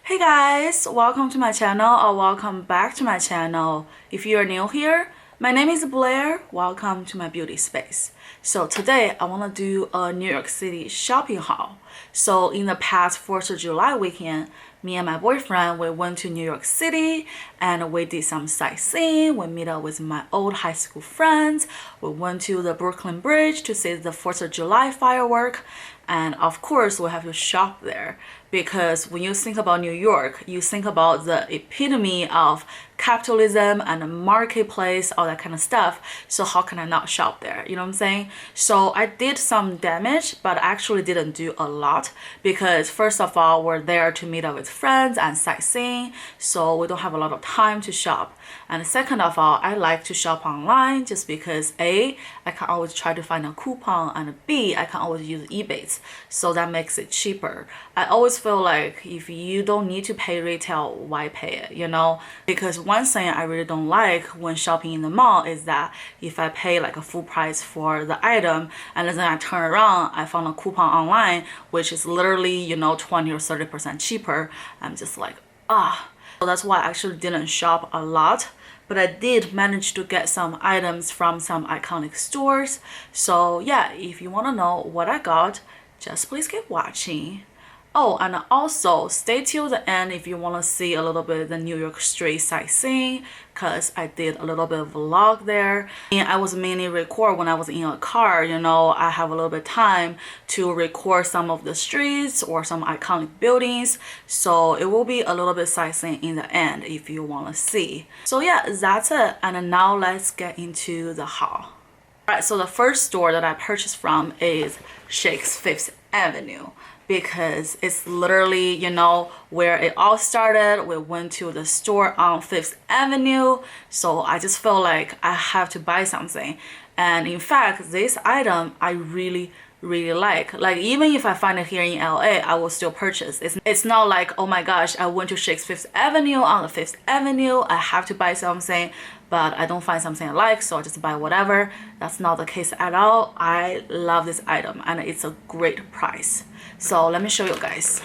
Hey guys, welcome to my channel or welcome back to my channel. If you are new here, my name is Blair. Welcome to my beauty space. So today I want to do a New York City shopping haul. So in the past 4th of July weekend, me and my boyfriend, we went to New York City and we did some sightseeing. We met up with my old high school friends. We went to the Brooklyn Bridge to see the 4th of July firework. And of course, we have to shop there because when you think about New York, you think about the epitome of capitalism and a marketplace, all that kind of stuff. So how can I not shop there? You know what I'm saying? So I did some damage, but actually didn't do a lot because first of all, we're there to meet up with friends and sightseeing. So we don't have a lot of time to shop. And second of all, I like to shop online just because A, I can always try to find a coupon, and B, I can always use eBay. So that makes it cheaper. I always feel like if you don't need to pay retail, why pay it, you know? Because one thing I really don't like when shopping in the mall is that if I pay like a full price for the item and then I turn around, I found a coupon online, which is literally, you know, 20 or 30% cheaper. I'm just like, ah. So that's why I actually didn't shop a lot. But I did manage to get some items from some iconic stores. So yeah, if you want to know what I got, just please keep watching. Oh, and also stay till the end if you want to see a little bit of the New York street sightseeing, because I did a little bit of vlog there. And I was mainly record when I was in a car, you know, I have a little bit of time to record some of the streets or some iconic buildings. So it will be a little bit sightseeing in the end if you want to see. So yeah, that's it. And now let's get into the haul. Alright, so the first store that I purchased from is Shakes Fifth Avenue because it's literally, you know, where it all started. We went to the store on Fifth Avenue, so I just felt like I have to buy something. And in fact, this item I really like even if I find it here in LA, I will still purchase. It's not like, oh my gosh, I went to Shakes Fifth Avenue on the Fifth Avenue, I have to buy something, but I don't find something I like, so I just buy whatever. That's not the case at all. I love this item and it's a great price. So let me show you guys.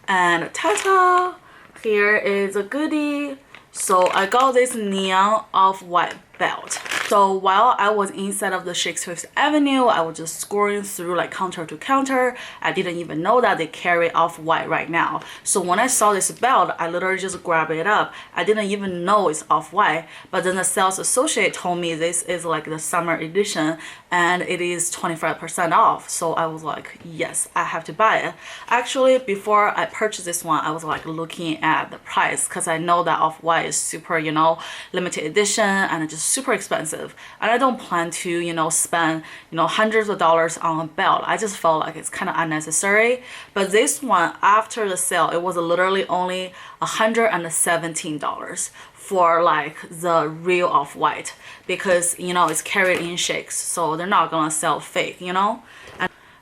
And ta-ta! Here is a goodie. So I got this neon off-white belt. So while I was inside of the Shakes Fifth Avenue, I was just scrolling through like counter to counter. I didn't even know that they carry off-white right now. So when I saw this belt, I literally just grabbed it up. I didn't even know it's off-white. But then the sales associate told me this is like the summer edition and it is 25% off. So I was like, yes, I have to buy it. Actually, before I purchased this one, I was like looking at the price because I know that off-white is super, you know, limited edition and it's just super expensive. And I don't plan to, you know, spend, you know, hundreds of dollars on a belt. I just felt like it's kind of unnecessary. But this one, after the sale, it was literally only $117 for like the real off-white because, you know, it's carried in Shakes, so they're not gonna sell fake, you know.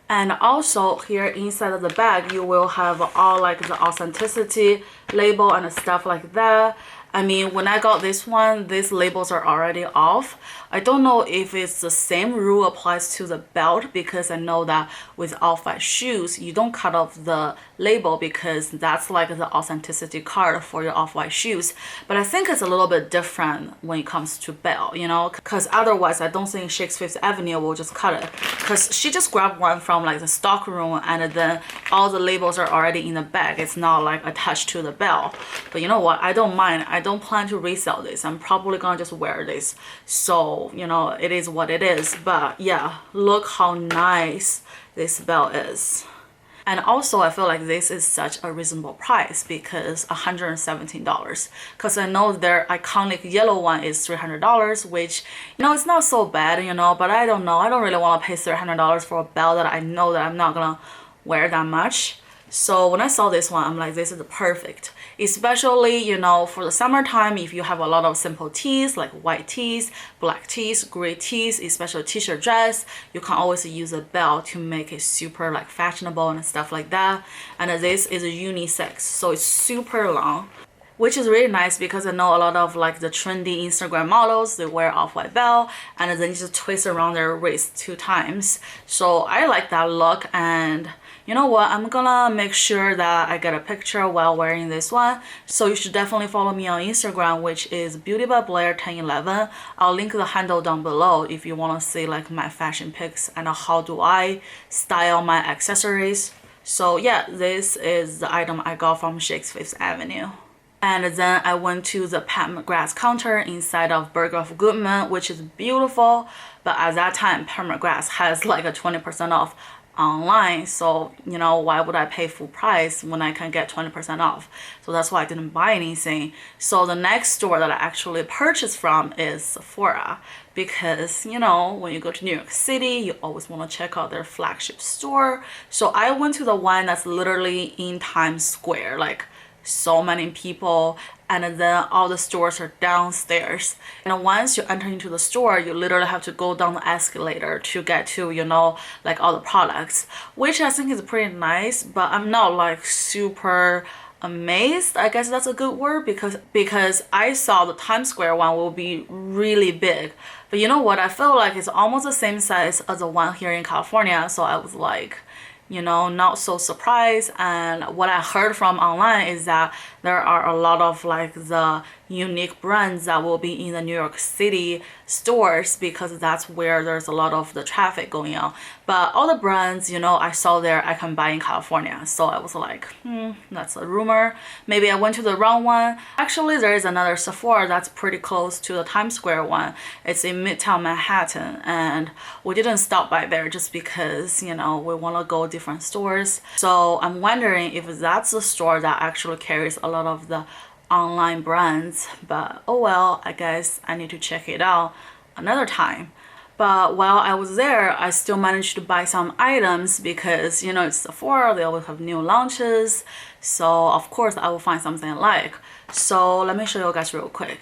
And also here inside of the bag, you will have all like the authenticity label and stuff like that. I mean, when I got this one, these labels are already off. I don't know if it's the same rule applies to the belt because I know that with off-white shoes, you don't cut off the label because that's like the authenticity card for your off-white shoes. But I think it's a little bit different when it comes to belt, you know, because otherwise I don't think Shakes Fifth Avenue will just cut it because she just grabbed one from like the stock room and then all the labels are already in the bag. It's not like attached to the belt. But you know what? I don't mind. I don't plan to resell this. I'm probably gonna just wear this. So, you know, it is what it is. But yeah, look how nice this belt is. And also I feel like this is such a reasonable price because $117. Because I know their iconic yellow one is $300, which, you know, it's not so bad, you know, but I don't know. I don't really want to pay $300 for a belt that I know that I'm not gonna wear that much. So when I saw this one, I'm like, this is perfect. Especially, you know, for the summertime, if you have a lot of simple tees, like white tees, black tees, gray tees, especially t-shirt dress, you can always use a belt to make it super like fashionable and stuff like that. And this is a unisex, so it's super long, which is really nice because I know a lot of like the trendy Instagram models, they wear off-white belt and then just twist around their waist 2 times. So I like that look, and you know what, I'm gonna make sure that I get a picture while wearing this one. So you should definitely follow me on Instagram, which is Beauty by Blair 1011. I'll link the handle down below if you want to see like my fashion pics and how do I style my accessories. So yeah, this is the item I got from Shakes Fifth Avenue. And then I went to the Pat McGrath's counter inside of Bergdorf Goodman, which is beautiful. But at that time, Pat McGrath's has like a 20% off online. So, you know, why would I pay full price when I can get 20% off? So that's why I didn't buy anything. So the next store that I actually purchased from is Sephora. Because, you know, when you go to New York City, you always want to check out their flagship store. So I went to the one that's literally in Times Square. Like, so many people, and then all the stores are downstairs, and once you enter into the store you literally have to go down the escalator to get to, you know, like all the products, which I think is pretty nice. But I'm not like super amazed, I guess that's a good word, because I saw the Times Square one will be really big, but you know what, I feel like it's almost the same size as the one here in California. So I was like, you know, not so surprised. And what I heard from online is that there are a lot of like the unique brands that will be in the New York City stores, because that's where there's a lot of the traffic going on. But all the brands, you know, I saw there I can buy in California. So I was like, that's a rumor. Maybe I went to the wrong one. Actually, there is another Sephora that's pretty close to the Times Square one. It's in Midtown Manhattan, and we didn't stop by there just because, you know, we want to go different stores. So I'm wondering if that's the store that actually carries a lot of the online brands. But oh well, I guess I need to check it out another time. But while I was there, I still managed to buy some items because, you know, it's Sephora, they always have new launches. So of course I will find something I like. So let me show you guys real quick.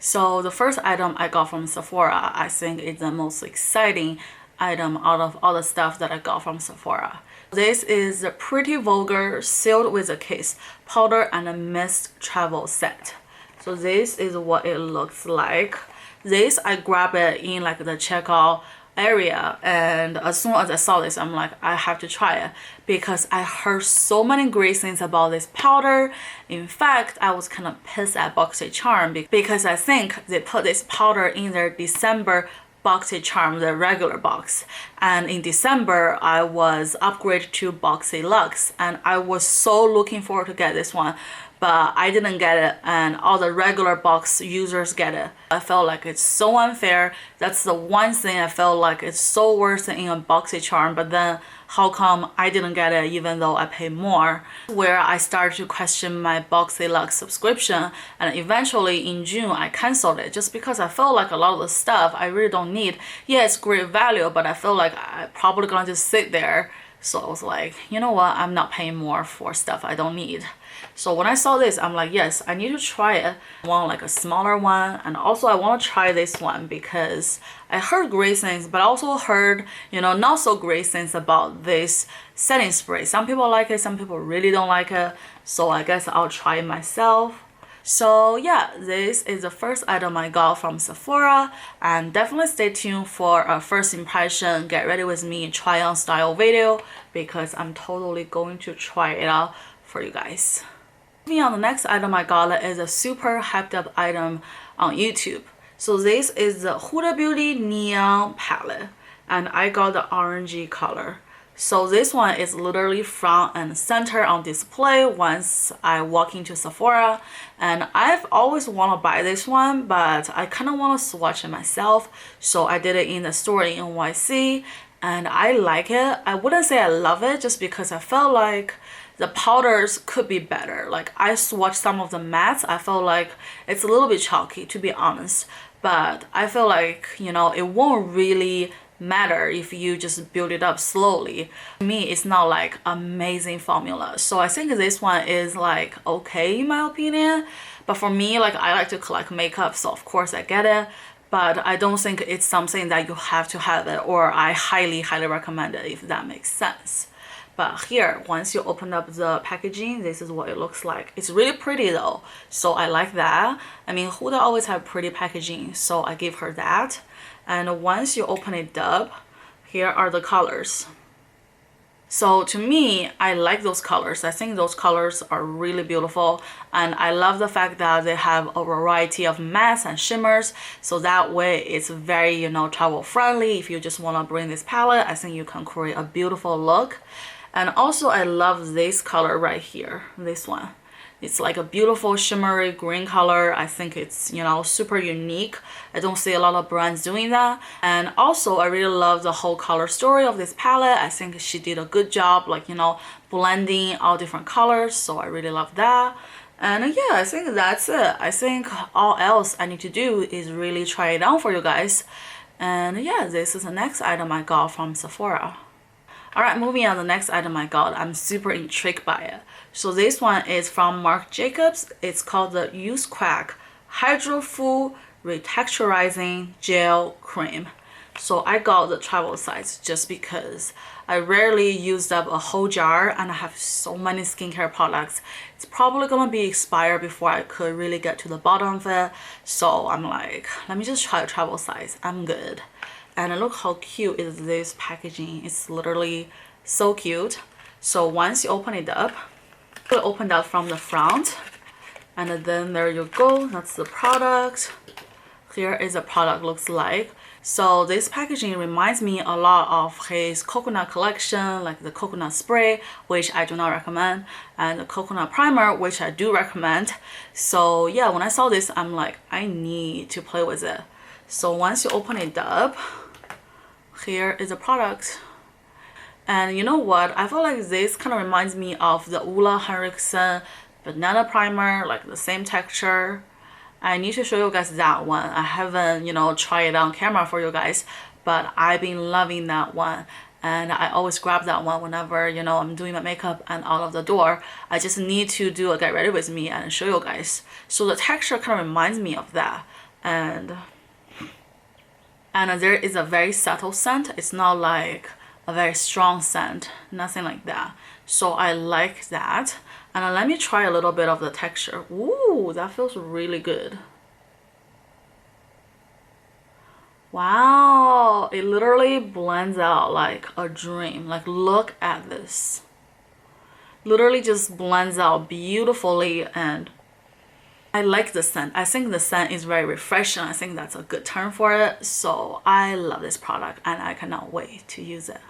So the first item I got from Sephora, I think is the most exciting item out of all the stuff that I got from Sephora. This is the Pretty Vulgar Sealed with a Kiss Powder and a Mist Travel Set. So this is what it looks like. This, I grabbed it in like the checkout area, and as soon as I saw this, I'm like, I have to try it because I heard so many great things about this powder. In fact, I was kind of pissed at BoxyCharm because I think they put this powder in their December BoxyCharm, the regular box, and in December I was upgraded to BoxyLuxe, and I was so looking forward to get this one, but I didn't get it, and all the regular box users get it. I felt like it's so unfair. That's the one thing I felt like it's so worse than in a BoxyCharm, but then how come I didn't get it even though I pay more? Where I started to question my BoxyLuxe subscription, and eventually in June I canceled it just because I felt like a lot of the stuff I really don't need. Yeah, it's great value, but I feel like I'm probably gonna just sit there. So I was like, you know what, I'm not paying more for stuff I don't need. So when I saw this, I'm like, yes, I need to try it. I want like a smaller one, and also I want to try this one because I heard great things, but I also heard, you know, not so great things about this setting spray. Some people like it, some people really don't like it. So I guess I'll try it myself. So yeah, this is the first item I got from Sephora, and definitely stay tuned for a first impression, get ready with me try on style video, because I'm totally going to try it out for you guys. Moving on, the next item I got is a super hyped up item on YouTube. So this is the Huda Beauty Neon Palette, and I got the orangey color. So this one is literally front and center on display once I walk into Sephora, and I've always want to buy this one, but I kind of want to swatch it myself. So I did it in the store in NYC, and I like it. I wouldn't say I love it just because I felt like the powders could be better. Like I swatched some of the mattes, I felt like it's a little bit chalky, to be honest, but I feel like, you know, it won't really matter if you just build it up slowly. To me, it's not like amazing formula. So I think this one is like okay in my opinion, but for me, like I like to collect makeup, so of course I get it, but I don't think it's something that you have to have it, or I highly recommend it, if that makes sense. But here, once you open up the packaging, this is what it looks like. It's really pretty though, so I like that. I mean, Huda always have pretty packaging, so I give her that. And once you open it up, here are the colors. So to me, I like those colors. I think those colors are really beautiful, and I love the fact that they have a variety of mattes and shimmers, so that way it's very, you know, travel friendly. If you just want to bring this palette, I think you can create a beautiful look. And also I love this color right here, this one. It's like a beautiful shimmery green color. I think it's, you know, super unique. I don't see a lot of brands doing that. And also I really love the whole color story of this palette. I think she did a good job, like, you know, blending all different colors. So I really love that. And yeah, I think that's it. I think all else I need to do is really try it on for you guys. And yeah, this is the next item I got from Sephora. Alright, moving on, the next item I got, I'm super intrigued by it. So this one is from Marc Jacobs. It's called the Youth Crack Hydro Full Retexturizing Gel Cream. So I got the travel size just because I rarely used up a whole jar and I have so many skincare products. It's probably gonna be expired before I could really get to the bottom of it. So I'm like, let me just try a travel size. I'm good. And look how cute is this packaging. It's literally so cute. So once you open it up, you open that from the front, and then there you go. That's the product. Here is the product looks like. So this packaging reminds me a lot of his coconut collection, like the coconut spray, which I do not recommend, and the coconut primer, which I do recommend. So yeah, when I saw this, I'm like, I need to play with it. So once you open it up, here is the product. And you know what, I feel like this kind of reminds me of the Ulla Henriksen banana primer, like the same texture. I need to show you guys that one. I haven't, you know, tried it on camera for you guys, but I've been loving that one. And I always grab that one whenever, you know, I'm doing my makeup and out of the door. I just need to do a get ready with me and show you guys. So the texture kind of reminds me of that. And there is a very subtle scent. It's not like a very strong scent, nothing like that. So I like that. And let me try a little bit of the texture. Ooh, that feels really good. Wow, it literally blends out like a dream. Like, look at this. Literally just blends out beautifully, and I like the scent. I think the scent is very refreshing. I think that's a good term for it. So I love this product and I cannot wait to use it.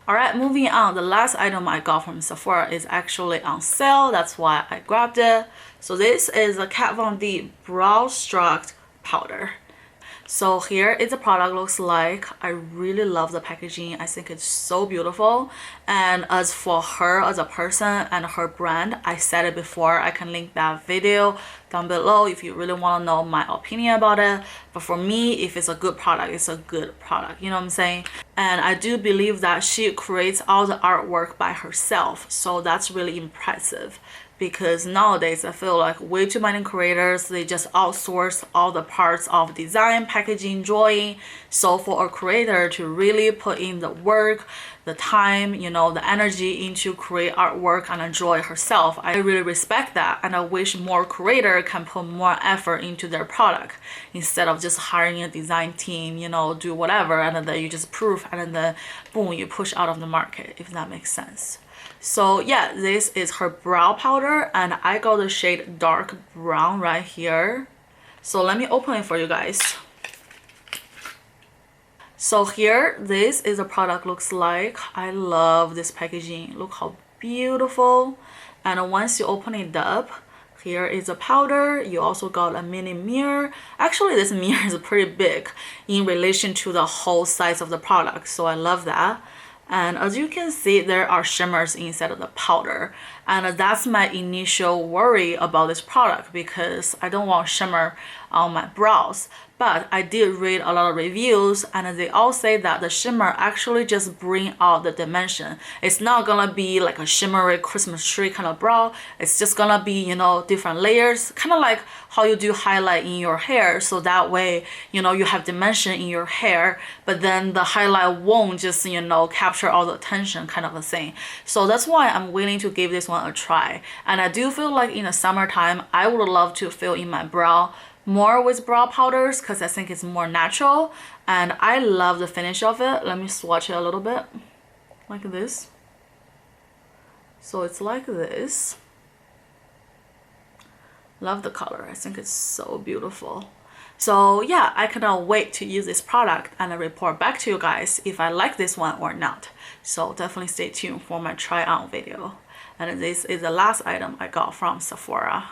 Alright, moving on. The last item I got from Sephora is actually on sale. That's why I grabbed it. So this is a Kat Von D Brow Struct Powder. So here is the product looks like. I really love the packaging. I think it's so beautiful. And as for her as a person and her brand, I said it before, I can link that video down below if you really want to know my opinion about it. But for me, if it's a good product, it's a good product, you know what I'm saying? And I do believe that she creates all the artwork by herself, so that's really impressive. Because nowadays I feel like way too many creators, they just outsource all the parts of design, packaging, drawing. So for a creator to really put in the work, the time, you know, the energy into create artwork and enjoy herself, I really respect that. And I wish more creators can put more effort into their product instead of just hiring a design team, you know, do whatever, and then you just proof and then boom, you push out of the market, if that makes sense. So yeah, this is her brow powder, and I got the shade dark brown right here. So let me open it for you guys. So here, this is a product looks like. I love this packaging. Look how beautiful. And once you open it up, here is a powder. You also got a mini mirror. Actually, this mirror is pretty big in relation to the whole size of the product, so I love that. And as you can see, there are shimmers inside of the powder, and that's my initial worry about this product because I don't want shimmer on my brows. But I did read a lot of reviews, and they all say that the shimmer actually just bring out the dimension. It's not gonna be like a shimmery Christmas tree kind of brow. It's just gonna be, you know, different layers, kind of like how you do highlight in your hair, so that way, you know, you have dimension in your hair, but then the highlight won't just, you know, capture all the attention, kind of a thing. So that's why I'm willing to give this one a try. And I do feel like in the summertime, I would love to fill in my brow more with brow powders because I think it's more natural, and I love the finish of it. Let me swatch it a little bit like this. So it's like this. Love the color. I think it's so beautiful. So yeah, I cannot wait to use this product and report back to you guys if I like this one or not. So definitely stay tuned for my try on video. And this is the last item I got from Sephora.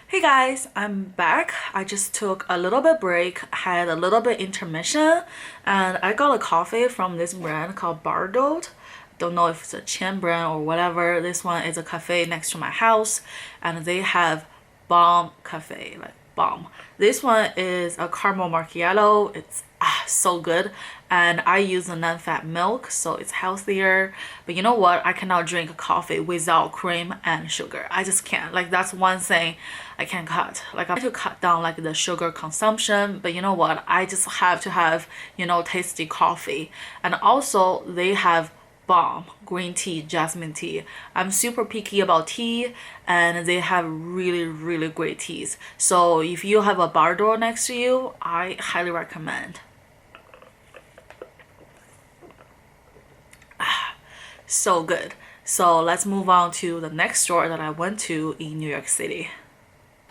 Hey guys, I'm back. I just took a little bit break, had a little bit intermission, and I got a coffee from this brand called Bardot. Don't know if it's a chain brand or whatever. This one is a cafe next to my house, and they have bomb cafe, like bomb. This one is a caramel macchiato. It's so good, and I use a non-fat milk, so it's healthier. But you know what, I cannot drink coffee without cream and sugar. I just can't. Like, that's one thing I can't cut. Like, I have to cut down like the sugar consumption, but you know what, I just have to have, you know, tasty coffee. And also they have bomb green tea, jasmine tea. I'm super picky about tea, and they have really great teas. So if you have a bar door next to you, I highly recommend. So good. So let's move on to the next store that I went to in New York City.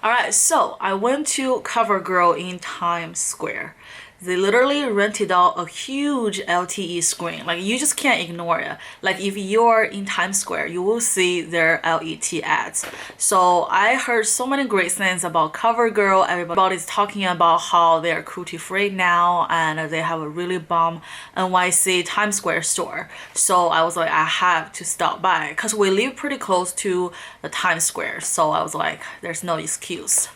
Alright, so I went to CoverGirl in Times Square. They literally rented out a huge LTE screen. Like, you just can't ignore it. Like, if you're in Times Square, you will see their LED ads. So I heard so many great things about CoverGirl. Everybody's talking about how they're cruelty free now, and they have a really bomb NYC Times Square store. So I was like, I have to stop by because we live pretty close to the Times Square. So I was like, there's no excuse.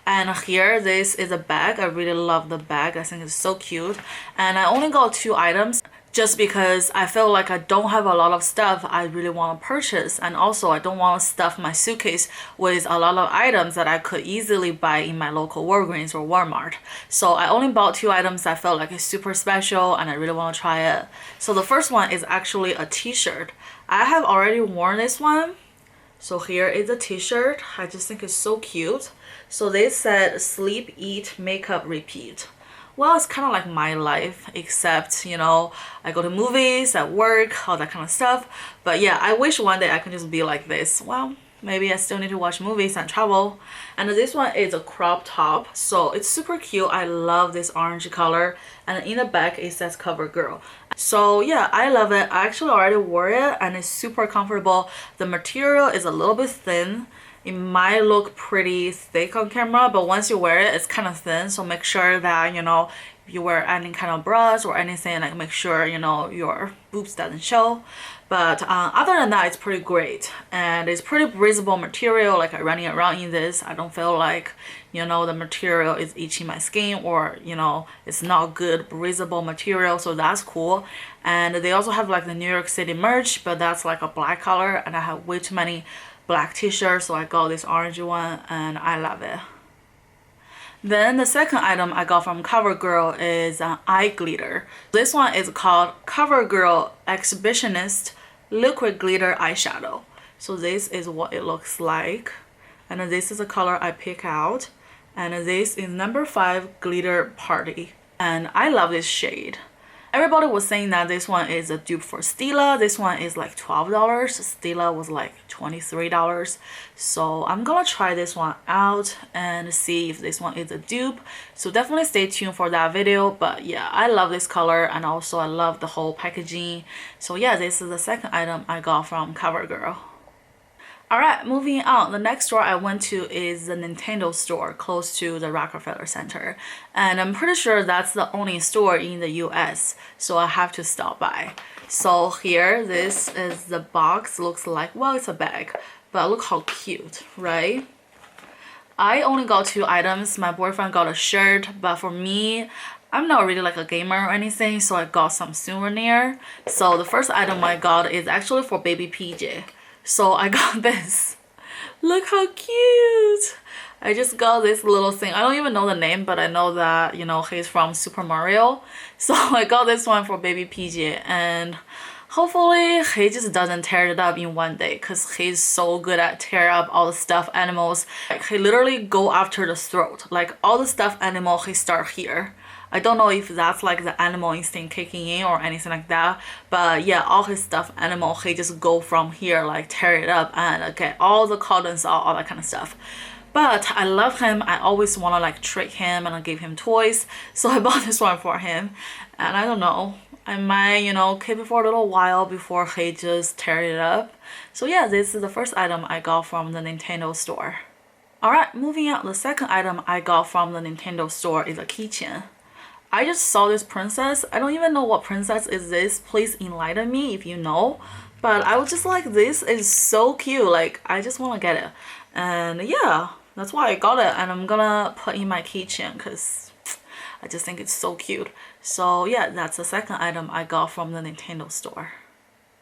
And here, this is a bag. I really love the bag. I think it's so cute. And I only got 2 items just because I feel like I don't have a lot of stuff I really want to purchase. And also, I don't want to stuff my suitcase with a lot of items that I could easily buy in my local Walgreens or Walmart. So I only bought 2 items I felt like it's super special and I really want to try it. So the first one is actually a t-shirt. I have already worn this one. So here is a t-shirt. I just think it's so cute. So they said sleep, eat, makeup, repeat. Well, it's kind of like my life, except, you know, I go to movies, at work, all that kind of stuff. But yeah, I wish one day I could just be like this. Well, maybe I still need to watch movies and travel. And this one is a crop top, so it's super cute. I love this orange color, and in the back it says CoverGirl. So yeah, I love it. I actually already wore it and it's super comfortable. The material is a little bit thin. It might look pretty thick on camera, but once you wear it, it's kind of thin. So make sure that, you know, if you wear any kind of bras or anything, like make sure, you know, your boobs doesn't show. But other than that, it's pretty great, and it's pretty breathable material. Like, running around in this, I don't feel like, you know, the material is itching my skin, or, you know, it's not good breathable material. So that's cool. And they also have like the New York City merch, but that's like a black color, and I have way too many black t-shirts, so I got this orange one and I love it. Then the second item I got from CoverGirl is an eye glitter. This one is called CoverGirl Exhibitionist Liquid Glitter Eyeshadow. So this is what it looks like, and this is the color I pick out, and this is number 5 Glitter Party, and I love this shade. Everybody was saying that this one is a dupe for Stila. This one is like $12. Stila was like $23. So I'm gonna try this one out and see if this one is a dupe. So definitely stay tuned for that video. But yeah, I love this color, and also I love the whole packaging. So yeah, this is the second item I got from CoverGirl. Alright, moving on. The next store I went to is the Nintendo store close to the Rockefeller Center. And I'm pretty sure that's the only store in the US, so I have to stop by. So here, this is the box. Looks like, well, it's a bag, but look how cute, right? I only got 2 items. My boyfriend got a shirt, but for me, I'm not really like a gamer or anything, so I got some souvenir. So the first item I got is actually for baby PJ. So I got this. Look how cute. I just got this little thing. I don't even know the name, but I know that, you know, he's from Super Mario. So I got this one for baby PJ, and hopefully he just doesn't tear it up in one day, because he's so good at tear up all the stuffed animals. Like, he literally go after the throat. Like, all the stuffed animal, he start here. I don't know if that's like the animal instinct kicking in or anything like that, but yeah, all his stuffed animal, he just go from here, like tear it up and get all the cottons out, all that kind of stuff. But I love him. I always want to like trick him and give him toys. So I bought this one for him. And I don't know, I might, you know, keep it for a little while before he just tear it up. So yeah, this is the first item I got from the Nintendo store. Alright, moving on. The second item I got from the Nintendo store is a keychain. I just saw this princess. I don't even know what princess is this. Please enlighten me if you know. But I was just like, this is so cute. Like, I just want to get it. And yeah, that's why I got it. And I'm gonna put in my keychain because I just think it's so cute. So yeah, that's the second item I got from the Nintendo store.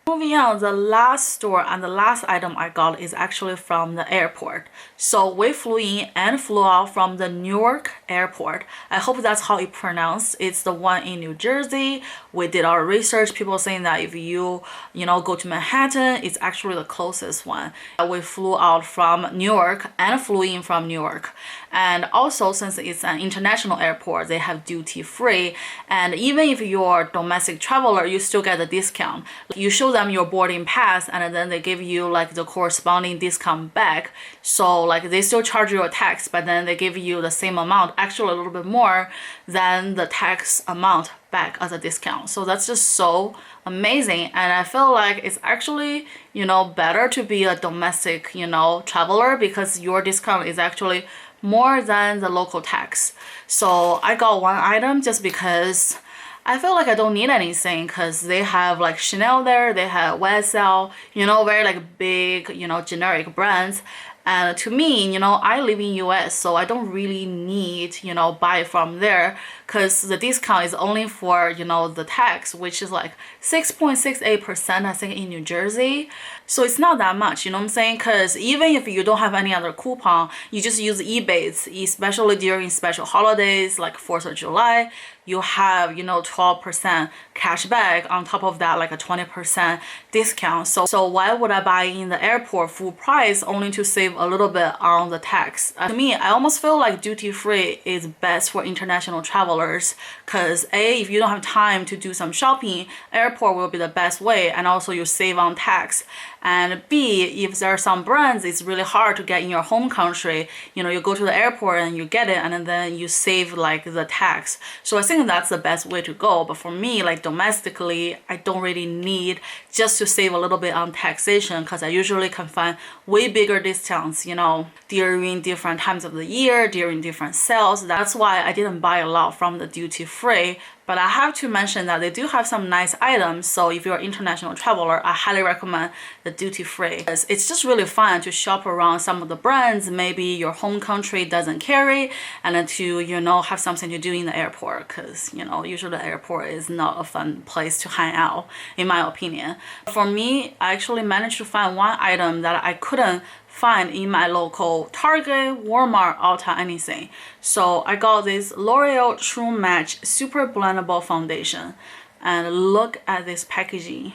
Moving on, the last store and the last item I got is actually from the airport. So we flew in and flew out from the Newark airport. I hope that's how it's pronounced. It's the one in New Jersey. We did our research. People saying that if you know, go to Manhattan, it's actually the closest one. We flew out from Newark and flew in from Newark. And also, since it's an international airport, they have duty free. And even if you're a domestic traveler, you still get a discount. You show them your boarding pass and then they give you like the corresponding discount back. So like they still charge you a tax, but then they give you the same amount, actually a little bit more than the tax amount back as a discount. So that's just so amazing. And I feel like it's actually, you know, better to be a domestic, you know, traveler because your discount is actually more than the local tax. So I got one item just because I feel like I don't need anything because they have like Chanel there, they have YSL, you know, very like big, you know, generic brands. And to me, you know, I live in US, so I don't really need, you know, buy from there because the discount is only for, you know, the tax, which is like 6.68%, I think, in New Jersey. So it's not that much, you know what I'm saying? Because even if you don't have any other coupon, you just use Ebates, especially during special holidays like 4th of July, you have, you know, 12% cash back on top of that, like a 20% discount. So why would I buy in the airport full price only to save a little bit on the tax? To me, I almost feel like duty free is best for international travelers because A, if you don't have time to do some shopping, airport will be the best way, and also you save on tax. And B, if there are some brands it's really hard to get in your home country, you know, you go to the airport and you get it and then you save like the tax. So I think that's the best way to go. But for me, like domestically, I don't really need just to save a little bit on taxation because I usually can find way bigger discounts, you know, during different times of the year, during different sales. That's why I didn't buy a lot from the duty free. But I have to mention that they do have some nice items. So if you're an international traveler, I highly recommend the duty free. It's just really fun to shop around some of the brands maybe your home country doesn't carry, and then to, you know, have something to do in the airport because, you know, usually the airport is not a fun place to hang out, in my opinion. For me, I actually managed to find one item that I couldn't find in my local Target, Walmart, Ulta, anything. So I got this L'Oreal True Match Super Blendable Foundation. And look at this packaging.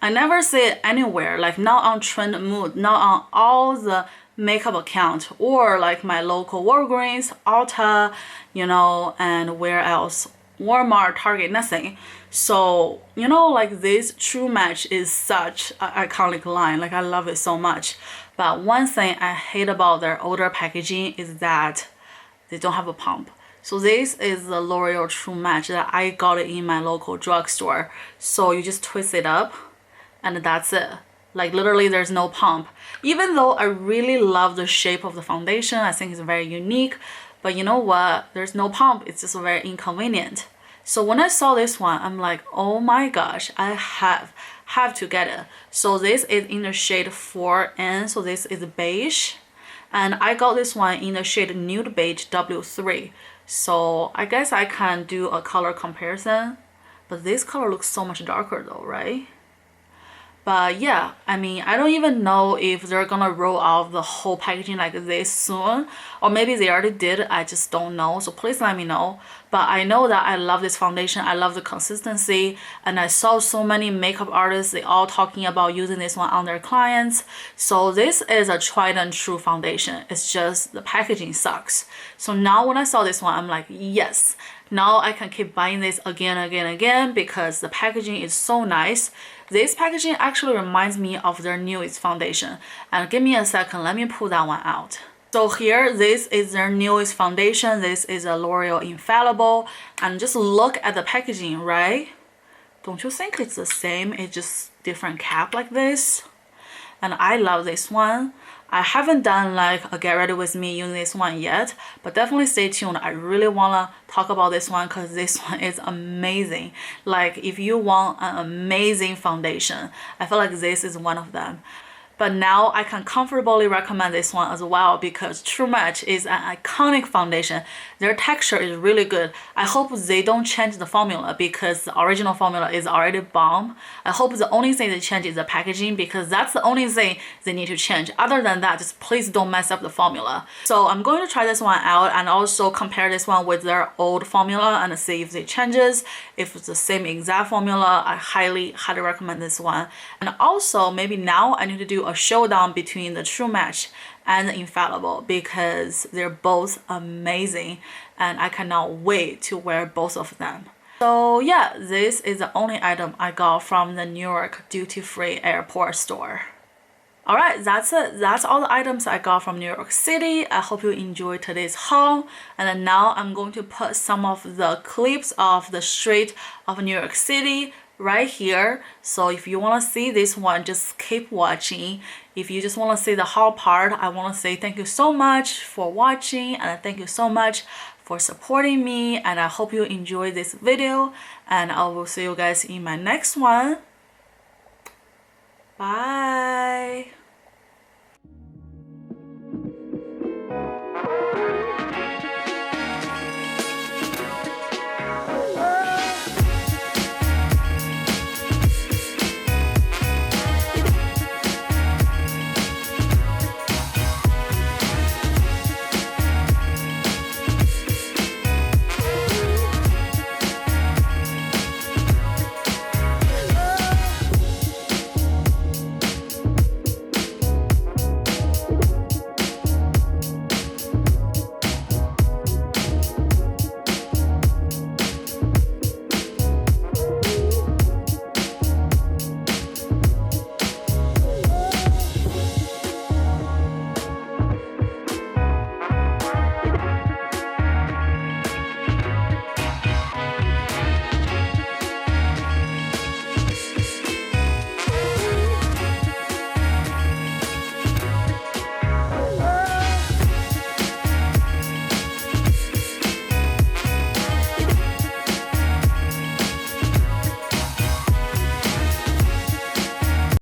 I never see it anywhere, like not on Trend Mood, not on all the makeup account, or like my local Walgreens, Ulta, you know, and where else? Walmart, Target, nothing. So, you know, like this True Match is such an iconic line. Like I love it so much. But one thing I hate about their older packaging is that they don't have a pump. So this is the L'Oreal True Match that I got it in my local drugstore. So you just twist it up and that's it. Like literally there's no pump. Even though I really love the shape of the foundation, I think it's very unique. But you know what? There's no pump. It's just very inconvenient. So when I saw this one, I'm like, oh my gosh, I have to get it. So this is in the shade 4N. So this is beige. And I got this one in the shade Nude Beige W3. So I guess I can do a color comparison. But this color looks so much darker though, right? But yeah, I mean, I don't even know if they're gonna roll out the whole packaging like this soon, or maybe they already did, I just don't know. So please let me know. but I know that I love this foundation. I love the consistency, and I saw so many makeup artists, they all talking about using this one on their clients. So this is a tried and true foundation. It's just the packaging sucks. So now when I saw this one, I'm like, yes, now I can keep buying this again because the packaging is so nice. This packaging actually reminds me of their newest foundation. And give me a second, let me pull that one out. So here, this is their newest foundation. This is a L'Oreal Infallible. And just look at the packaging, right? Don't you think it's the same? It's just different cap like this. And I love this one. I haven't done like a get ready with me using this one yet, but definitely stay tuned. I really want to talk about this one because this one is amazing. Like if you want an amazing foundation, I feel like this is one of them. But now I can comfortably recommend this one as well because True Match is an iconic foundation. Their texture is really good. I hope they don't change the formula because the original formula is already bomb. I hope the only thing they change is the packaging because that's the only thing they need to change. Other than that, just please don't mess up the formula. So I'm going to try this one out and also compare this one with their old formula and see if it changes. If it's the same exact formula, I highly recommend this one. And also maybe now I need to do a showdown between the True Match and the Infallible because they're both amazing and I cannot wait to wear both of them. So yeah, this is the only item I got from the New York duty-free airport store. Alright, that's it. That's all the items I got from New York City. I hope you enjoyed today's haul. And then now I'm going to put some of the clips of the street of New York City right here. So if you want to see this one, just keep watching. If you just want to see the haul part, I want to say thank you so much for watching and thank you so much for supporting me, and I hope you enjoyed this video, and I will see you guys in my next one. Bye.